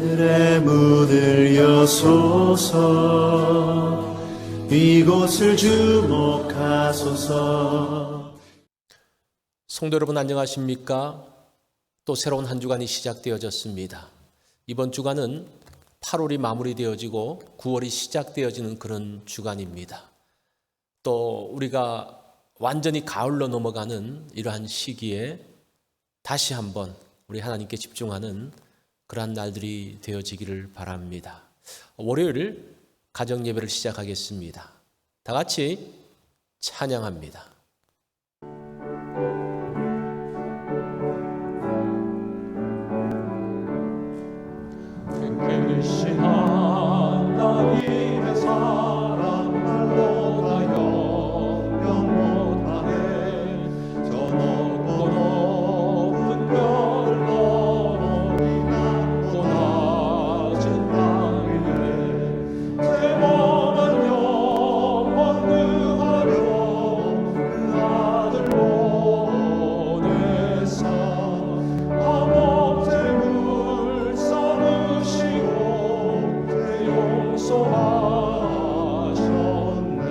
하늘의 문을 여소서 이곳을 주목하소서. 성도 여러분 안녕하십니까? 또 새로운 한 주간이 시작되어졌습니다. 이번 주간은 8월이 마무리되어지고 9월이 시작되어지는 그런 주간입니다. 또 우리가 완전히 가을로 넘어가는 이러한 시기에 다시 한번 우리 하나님께 집중하는 그러한 날들이 되어지기를 바랍니다. 월요일 가정 예배를 시작하겠습니다. 다 같이 찬양합니다. 계신 하나님의 사랑 말로 다 영영 못하네. 저 높고 높은 별을 넘어 이 낮고 낮은 땅에 제 몸은 영원 구하려 그 아들 보내사 아무 재물 삼으시고 용서하셨네.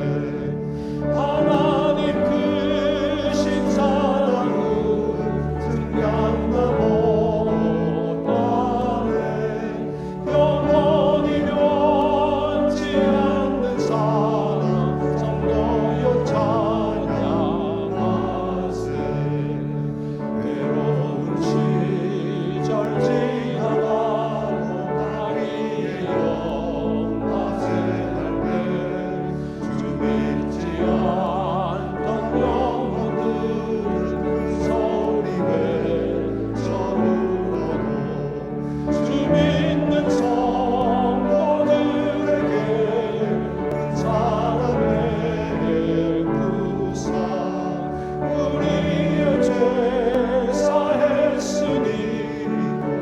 하나님 크신 사랑은 증량다 못하네. 영원히 변치 않는 사랑 성도여 찬양하세. 외로운 시절 지나가고 마리의 영화제 할때 주 믿지 않던 영혼들은 그 소리 외쳐불어도 주 믿는 성도들에게 큰 사랑 베푸사 우리의 죄 사했으니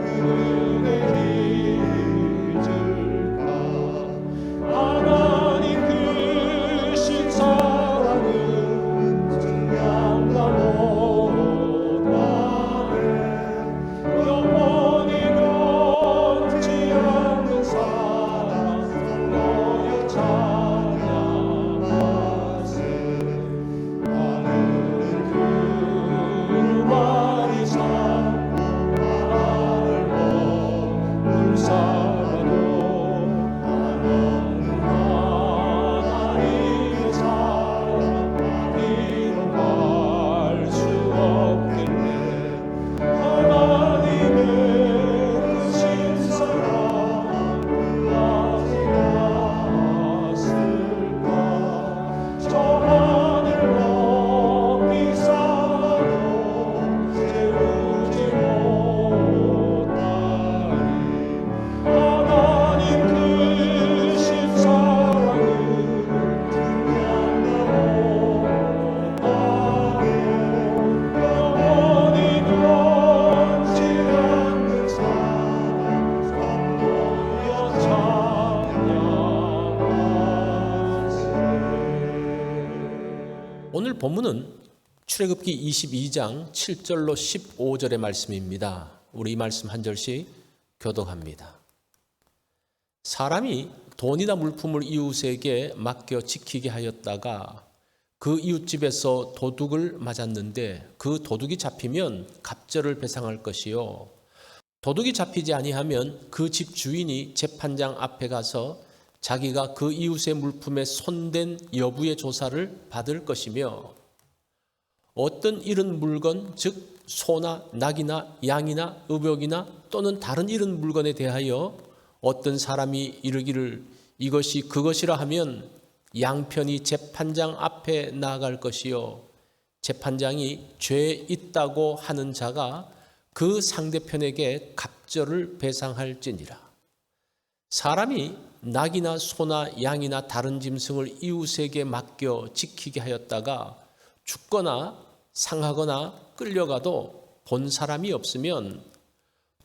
그 은혜 잊을까. 하나님 크신 사랑은 증량다 못하네. 영원히 변치 않는 사랑 성도여 찬양하세. 하늘은 두루마리 삼고 바다를 물살아도 한없는 하나님의 사랑 어디로 갈 수 없겠네. 하나님의 크신 사랑 그아지 않았을까. 저 하늘 높이 쌓아도 채우지 못하리. 하나님 크신 사랑은 증량다 못하네. 영원히 변치 않는 사랑 성도여 찬양하세. 오늘 본문은 출애굽기 22장 7절로 15절의 말씀입니다. 우리 이 말씀 한 절씩 교독합니다. 사람이 돈이나 물품을 이웃에게 맡겨 지키게 하였다가 그 이웃집에서 도둑을 맞았는데 그 도둑이 잡히면 갑절을 배상할 것이요 도둑이 잡히지 아니하면 그 집 주인이 재판장 앞에 가서 자기가 그 이웃의 물품에 손댄 여부의 조사를 받을 것이며 어떤 잃은 물건 즉 소나 낙이나 양이나 의복이나 또는 다른 잃은 물건에 대하여 어떤 사람이 이르기를 이것이 그것이라 하면 양편이 재판장 앞에 나아갈 것이요 재판장이 죄 있다고 하는 자가 그 상대편에게 갑절을 배상할지니라. 사람이 낙이나 소나 양이나 다른 짐승을 이웃에게 맡겨 지키게 하였다가 죽거나 상하거나 끌려가도 본 사람이 없으면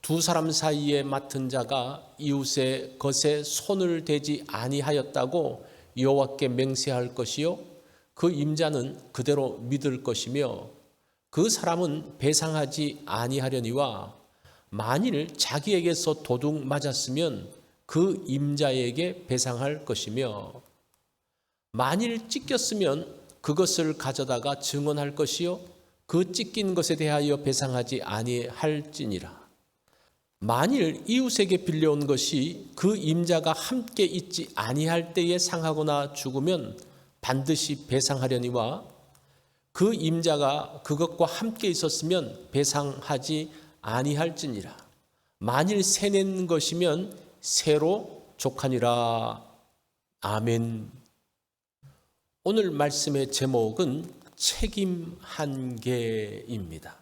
두 사람 사이에 맡은 자가 이웃의 것에 손을 대지 아니하였다고 여호와께 맹세할 것이요 그 임자는 그대로 믿을 것이며 그 사람은 배상하지 아니하려니와 만일 자기에게서 도둑 맞았으면 그 임자에게 배상할 것이며 만일 찢겼으면 그것을 가져다가 증언할 것이요 그 찢긴 것에 대하여 배상하지 아니할지니라. 만일 이웃에게 빌려온 것이 그 임자가 함께 있지 아니할 때에 상하거나 죽으면 반드시 배상하려니와 그 임자가 그것과 함께 있었으면 배상하지 아니할지니라. 만일 세낸 것이면 새로 족하니라. 아멘. 오늘 말씀의 제목은 책임 한계입니다.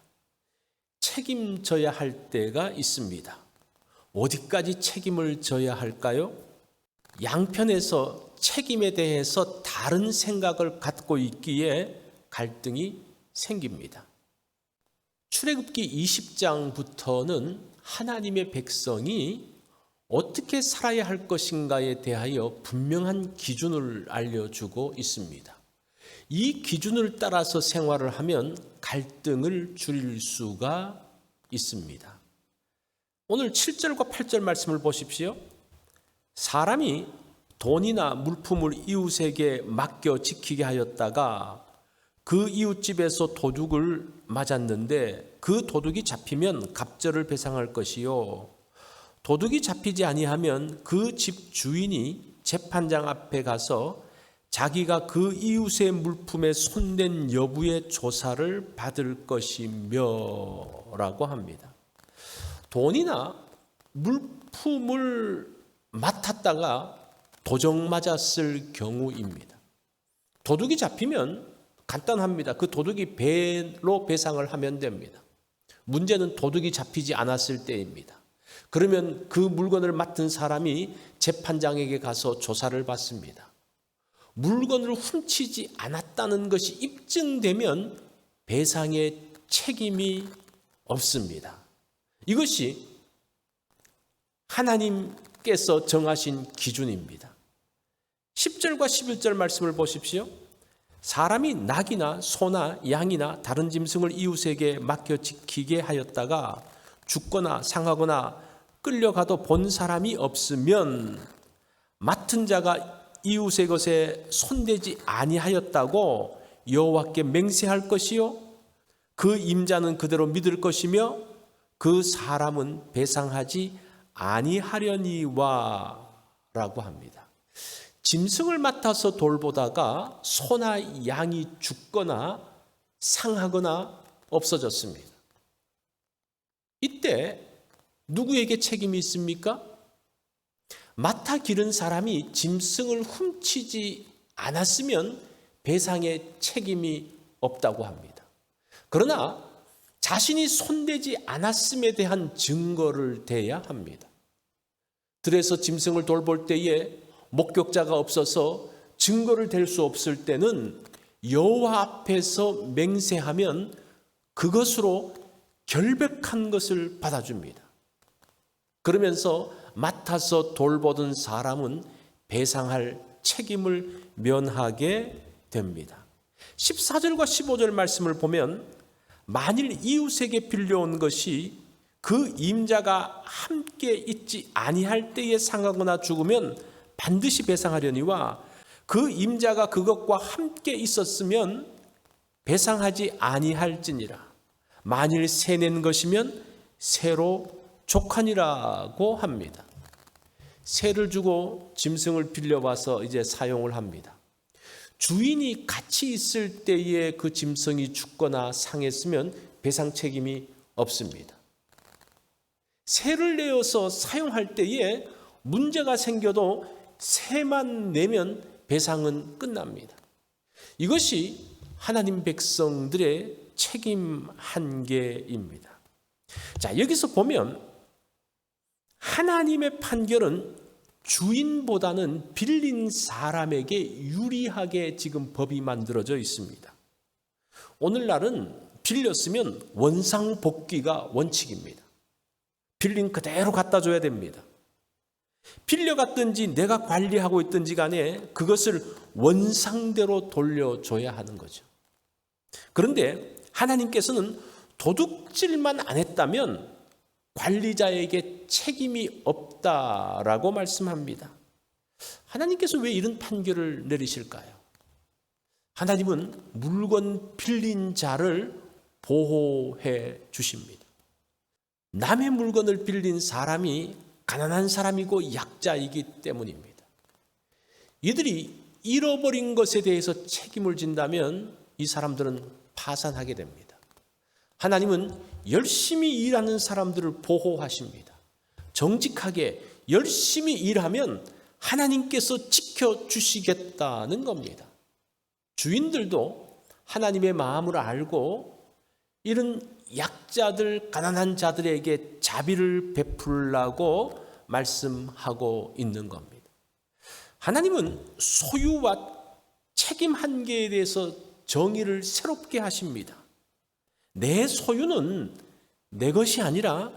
책임져야 할 때가 있습니다. 어디까지 책임을 져야 할까요? 양편에서 책임에 대해서 다른 생각을 갖고 있기에 갈등이 생깁니다. 출애굽기 20장부터는 하나님의 백성이 어떻게 살아야 할 것인가에 대하여 분명한 기준을 알려주고 있습니다. 이 기준을 따라서 생활을 하면 갈등을 줄일 수가 있습니다. 오늘 7절과 8절 말씀을 보십시오. 사람이 돈이나 물품을 이웃에게 맡겨 지키게 하였다가 그 이웃집에서 도둑을 맞았는데 그 도둑이 잡히면 갑절을 배상할 것이요 도둑이 잡히지 아니하면 그 집 주인이 재판장 앞에 가서 자기가 그 이웃의 물품에 손댄 여부의 조사를 받을 것이며 라고 합니다. 돈이나 물품을 맡았다가 도적 맞았을 경우입니다. 도둑이 잡히면 간단합니다. 그 도둑이 배로 배상을 하면 됩니다. 문제는 도둑이 잡히지 않았을 때입니다. 그러면 그 물건을 맡은 사람이 재판장에게 가서 조사를 받습니다. 물건을 훔치지 않았다는 것이 입증되면 배상의 책임이 없습니다. 이것이 하나님께서 정하신 기준입니다. 10절과 11절 말씀을 보십시오. 사람이 낙이나 소나 양이나 다른 짐승을 이웃에게 맡겨 지키게 하였다가 죽거나 상하거나 끌려가도 본 사람이 없으면 맡은 자가 이웃의 것에 손대지 아니하였다고 여호와께 맹세할 것이요 그 임자는 그대로 믿을 것이며 그 사람은 배상하지 아니하려니와 라고 합니다. 짐승을 맡아서 돌보다가 소나 양이 죽거나 상하거나 없어졌습니다. 이때 누구에게 책임이 있습니까? 맡아 기른 사람이 짐승을 훔치지 않았으면 배상의 책임이 없다고 합니다. 그러나 자신이 손대지 않았음에 대한 증거를 대야 합니다. 들에서 짐승을 돌볼 때에 목격자가 없어서 증거를 댈 수 없을 때는 여호와 앞에서 맹세하면 그것으로 결백한 것을 받아줍니다. 그러면서 맡아서 돌보던 사람은 배상할 책임을 면하게 됩니다. 14절과 15절 말씀을 보면 만일 이웃에게 빌려온 것이 그 임자가 함께 있지 아니할 때에 상하거나 죽으면 반드시 배상하려니와 그 임자가 그것과 함께 있었으면 배상하지 아니할지니라. 만일 세낸 것이면 새로 족하니라고 합니다. 새를 주고 짐승을 빌려와서 이제 사용을 합니다. 주인이 같이 있을 때에 그 짐승이 죽거나 상했으면 배상 책임이 없습니다. 새를 내어서 사용할 때에 문제가 생겨도 새만 내면 배상은 끝납니다. 이것이 하나님 백성들의 책임 한계입니다. 자, 여기서 보면 하나님의 판결은 주인보다는 빌린 사람에게 유리하게 지금 법이 만들어져 있습니다. 오늘날은 빌렸으면 원상복귀가 원칙입니다. 빌린 그대로 갖다 줘야 됩니다. 빌려갔든지 내가 관리하고 있든지 간에 그것을 원상대로 돌려줘야 하는 거죠. 그런데 하나님께서는 도둑질만 안 했다면 관리자에게 책임이 없다라고 말씀합니다. 하나님께서 왜 이런 판결을 내리실까요? 하나님은 물건 빌린 자를 보호해 주십니다. 남의 물건을 빌린 사람이 가난한 사람이고 약자이기 때문입니다. 이들이 잃어버린 것에 대해서 책임을 진다면 이 사람들은 파산하게 됩니다. 하나님은 열심히 일하는 사람들을 보호하십니다. 정직하게 열심히 일하면 하나님께서 지켜주시겠다는 겁니다. 주인들도 하나님의 마음을 알고 이런 약자들, 가난한 자들에게 자비를 베풀라고 말씀하고 있는 겁니다. 하나님은 소유와 책임 한계에 대해서 정의를 새롭게 하십니다. 내 소유는 내 것이 아니라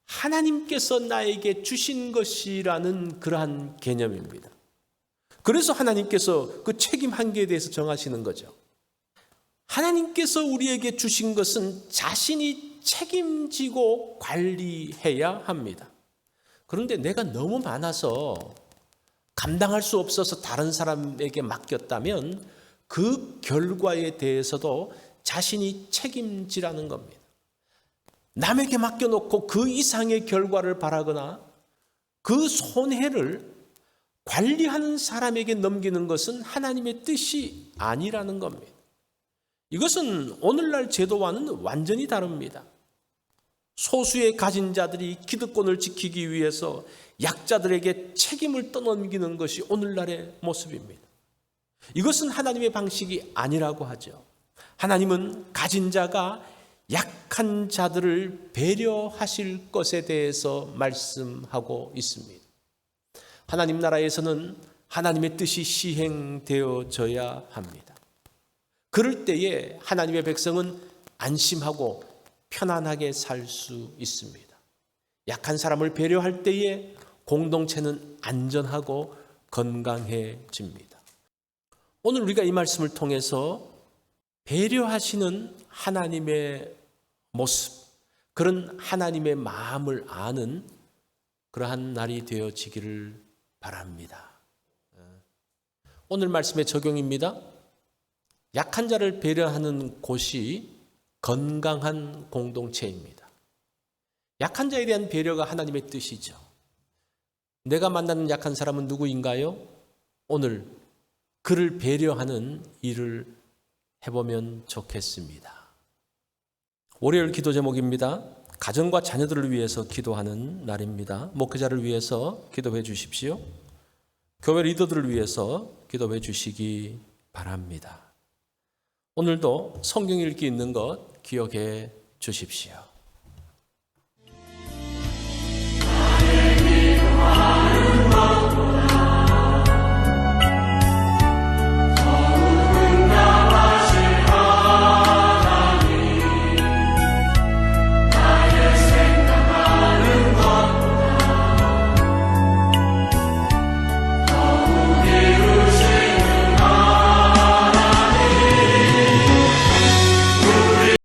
하나님께서 나에게 주신 것이라는 그러한 개념입니다. 그래서 하나님께서 그 책임 한계에 대해서 정하시는 거죠. 하나님께서 우리에게 주신 것은 자신이 책임지고 관리해야 합니다. 그런데 내가 너무 많아서 감당할 수 없어서 다른 사람에게 맡겼다면 그 결과에 대해서도 자신이 책임지라는 겁니다. 남에게 맡겨놓고 그 이상의 결과를 바라거나 그 손해를 관리하는 사람에게 넘기는 것은 하나님의 뜻이 아니라는 겁니다. 이것은 오늘날 제도와는 완전히 다릅니다. 소수의 가진 자들이 기득권을 지키기 위해서 약자들에게 책임을 떠넘기는 것이 오늘날의 모습입니다. 이것은 하나님의 방식이 아니라고 하죠. 하나님은 가진 자가 약한 자들을 배려하실 것에 대해서 말씀하고 있습니다. 하나님 나라에서는 하나님의 뜻이 시행되어져야 합니다. 그럴 때에 하나님의 백성은 안심하고 편안하게 살 수 있습니다. 약한 사람을 배려할 때에 공동체는 안전하고 건강해집니다. 오늘 우리가 이 말씀을 통해서 배려하시는 하나님의 모습, 그런 하나님의 마음을 아는 그러한 날이 되어지기를 바랍니다. 오늘 말씀의 적용입니다. 약한 자를 배려하는 곳이 건강한 공동체입니다. 약한 자에 대한 배려가 하나님의 뜻이죠. 내가 만나는 약한 사람은 누구인가요? 오늘 그를 배려하는 일을 해보면 좋겠습니다. 월요일 기도 제목입니다. 가정과 자녀들을 위해서 기도하는 날입니다. 목회자를 위해서 기도해 주십시오. 교회 리더들을 위해서 기도해 주시기 바랍니다. 오늘도 성경 읽기 있는 것 기억해 주십시오.